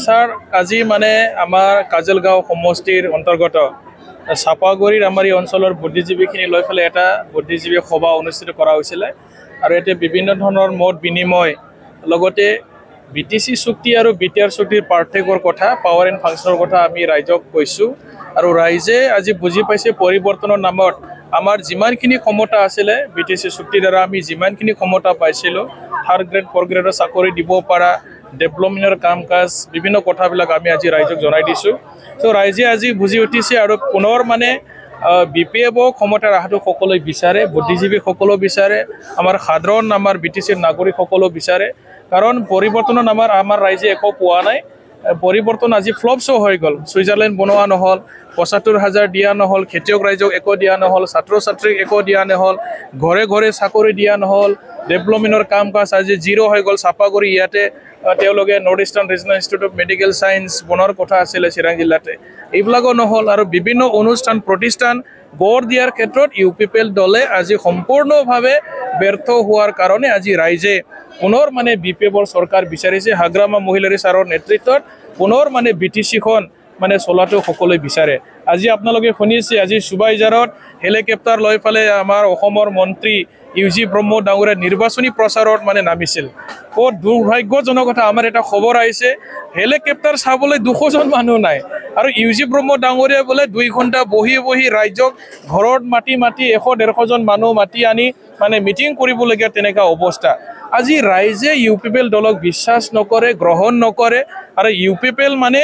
sir আজি মানে আমার কাজলগাঁও সমষ্টির অন্তর্গত চাপাগুড়ির আমার এই অঞ্চলের বুদ্ধিজীবীখিনি লৈ ফেলে এটা বুদ্ধিজীবী সভা অনুষ্ঠিত করা হয়েছিল আর এতে বিভিন্ন ধরনের মত বিনিময় লগতে বিটিসি চুক্তি আর বিটিআর চুক্তির পার্থক্যর কথা পাওয়ার এন্ড ফাংশনের কথা আমি রাইজক কৈছো আর রাইজে আজি বুঝি পাইছে পরিবর্তনের নামত আমার যিমানখিনি ক্ষমতা আছিলে বিটিসি চুক্তির দ্বারা আমি যিমানখিনি ক্ষমতা পাইছিলো থার্ড গ্রেড ফোর্থ গ্ৰেডৰ চাকৰি দিব পৰা ডেভেলপমেন্টৰ কাম কাজ বিভিন্ন কথাবিলাক আমি আজি ৰাইজক জনাই দিছো তো ৰাইজে আজি বুজি উঠিছে আৰু পুনৰ মানে বিপিএফ ক্ষমতা ৰাখাটো সকলোৱে বিচাৰে বুদ্ধিজীৱী সকলো বিচাৰে আমাৰ সাধাৰণ আমাৰ বিটিসিৰ নাগৰিক সকলো বিচাৰে কাৰণ পৰিৱৰ্তনৰ নামৰ আমাৰ ৰাইজে একো পোৱা নাই পৰিৱৰ্তন আজি ফ্লপ শো হৈ গল সুইজাৰল্যান্ড বনোৱা নহল ৭৫,০০০ দিয়া নহল খেতিয়ক ৰাইজক একো দিয়া নহল ছাত্ৰ ছাত্ৰীক একো দিয়া নহল ঘৰে ঘৰে চাকৰি দিয়া নহল ডেভেলপমেন্টৰ কাম কাজ আজি জিৰো হৈ গল চাপাগুড়ি ইয়াতে তেওঁলোকে north eastern regional institute of medical science বনোৱাৰ কথা আছিল চিৰাং জিলাতে এইবিলাকো নহল আৰু বিভিন্ন অনুষ্ঠান প্ৰতিষ্ঠান গড় দিয়াৰ ক্ষেত্ৰত ইউপিপিএল দলে আজি সম্পূৰ্ণভাৱে ব্যৰ্থ হোৱাৰ কাৰণে আজি ৰাইজে পুনৰ মানে বিপিএফৰ চৰকাৰ বিচাৰিছে হাগ্ৰামা মহিলাৰী ছাৰৰ নেতৃত্বত পুনৰ মানে বিটিসিখন মানে চলাটো সকলোৱে বিচাৰে আজি আপোনালোকে শুনিছে আজি সুবাইজাৰত হেলিকপ্টাৰ লৈ ফালে আমাৰ অসমৰ মন্ত্ৰী ইউজি ব্ৰহ্ম ডাঙৰীয়া নিৰ্বাচনী প্ৰচাৰত মানে নামিছিল বহুত দুৰ্ভাগ্যজনক কথা আমাৰ এটা খবৰ আহিছে হেলিকপ্টাৰ চাবলৈ 200 জন মানুহ নাই আৰু ইউজি ব্ৰহ্ম ডাঙৰীয়া বোলে 2 ঘণ্টা বহি ৰাইজক ঘৰত মাটি 100-150 জন মানুহ মাটি আনি মানে মিটিং কৰিবলগীয়া তেনেকা অৱস্থা আজি ৰাইজে ইউপিপিএল দলক বিশ্বাস নকৰে গ্ৰহণ নকৰে আৰু ইউপিপিএল মানে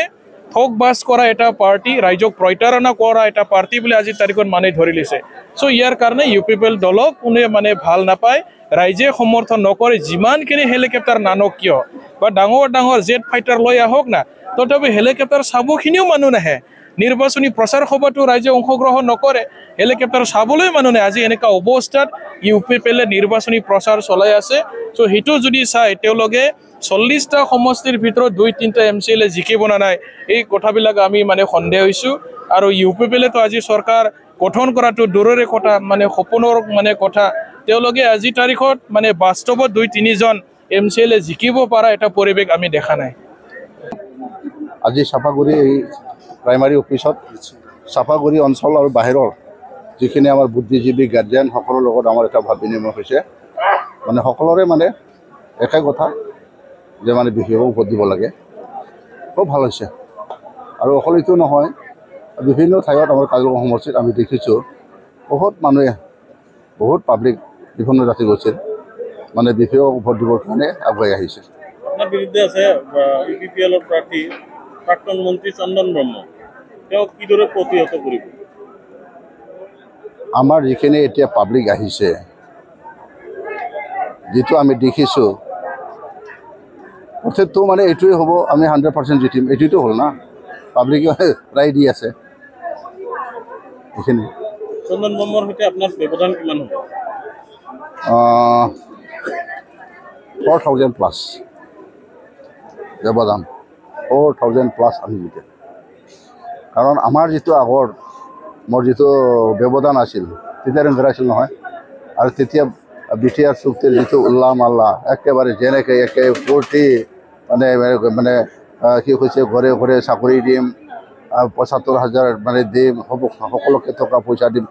ঠক বাস কৰা এটা পাৰ্টি ৰাইজক প্ৰত্যাৰণা কৰা এটা পাৰ্টি বুলি আজি তাৰিখত মানে ধৰি লৈছে সো ইয়াৰ কাৰণে ইউপিপিএল দলক কোনে মানে ভাল নাপায় ৰাইজে সমৰ্থন নকৰে যিমানখিনি হেলিকপ্টাৰ নানক কিয় বা ডাঙৰ জেট ফাইটাৰ লৈ আহক না তথাপি হেলিকপ্টাৰ চাবখিনিও মানুহ নাহে নিৰ্বাচনী প্ৰচাৰ সভাটো ৰাইজে অংশগ্ৰহণ নকৰে হেলিকপ্টাৰ চাবলৈ মানুহ নাই আজি এনেকা অৱস্থাত ইউপিপিএলে নিৰ্বাচনী প্ৰচাৰ চলাই আছে সো হিটো যদি চাই তেওঁলোকে 40টা সমষ্টিৰ ভিতৰত 2-3টা এমচিএল জিকিব না নাই এই কথাবিলাক আমি মানে সন্দেহ হৈছো আৰু ইউপিপিএলে তো আজি চৰকাৰ গঠন কৰাটো দূৰৰে কথা মানে সপোনৰ মানে কথা তেওঁলোকে আজি তাৰিখত মানে বাস্তৱত 2-3 জন এমচিএল জিকিব পৰা এটা পৰিবেশ আমি দেখা নাই আজি চাপাগুড়ি প্ৰাইমাৰী অফিচত চাপাগুড়ি অঞ্চল আৰু বাহিৰৰ যিখিনি আমাৰ বুদ্ধিজীৱী গাৰ্জিয়ান সকলৰ লগত আমাৰ এটা ভাৱ বিনিময় হৈছে মানে সকলোৰে মানে একে কথা যে মানে বিশেষকৈ ভোট দিব লাগে খুব ভাল হৈছে আৰু অকল এইটো নহয় বিভিন্ন ঠাইত আমাৰ কাজলগাঁও সমষ্টিত আমি দেখিছোঁ বহুত মানুহে বহুত পাব্লিক বিভিন্ন জাতি গৈছিল মানে বিশেষকৈ ভোট দিবৰ কাৰণে আগুৱাই আহিছে আপোনাৰ বিৰুদ্ধে আছে ইউপিপিএলৰ প্ৰাৰ্থী প্ৰাক্তন মন্ত্ৰী চন্দন ব্ৰহ্ম তেওঁ কিদৰে প্ৰতিহত কৰিব আমাৰ যিখিনি এতিয়া পাব্লিক আহিছে যেটো আমি দেখিছোঁ অৰ্থাৎ মানে এইটোৱে হ'ব আমি 100% জিতিম এইটোতো হ'ল না পাব্লিকে ৰায় দি আছে এইখিনি চন্দন ব্ৰহ্মৰ সৈতে আপোনাৰ ব্যৱধান কিমান হ'ব 4,000 প্লাস ব্যৱধান 4,000 প্লাস আমি জিতিম কাৰণ আমাৰ যেটো আগৰ মোৰ যেটো ব্যৱধান আছিল তেতিয়া ৰঙৰ আছিল নহয় আৰু তেতিয়া বিটিআৰ চুক্তিৰ যেটো উল্লাহ মাল্লা একেবাৰে যেনেকে একে ফূৰ্তি মানে মানে কি কৈছে ঘৰে ঘৰে চাকৰি দিম ৭৫,০০০ মানে দিম সকলোকে টকা পইচা দিম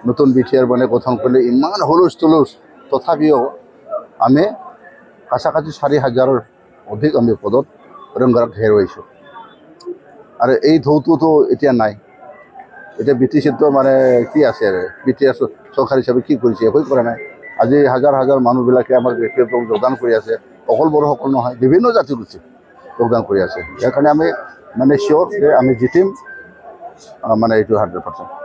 নতুন বিটিআর মানে গঠন কৰিলে ইমান হুলুচ তুলুচ তথাপিও আমি কাছাকাছি ৪,০০০ৰ অধিক আমি পদত ৰংগৰাক হেৰুৱাইছোঁ আৰু এই ঢৌটোতো এতিয়া নাই এতিয়া বিটিচিটো মানে কি আছে আৰু বিটিআৰ চৰকাৰ হিচাপে কি কৰিছে একো কৰা নাই আজি হাজাৰ মানুহবিলাকে আমাৰ বিশেষকৈ যোগদান কৰি আছে অকল বড়োসকল নহয় বিভিন্ন জাতিগোষ্ঠী যোগদান কৰি আছে ইয়াৰ কাৰণে আমি মানে চিয়'ৰ যে আমি জিতিম মানে এইটো 100%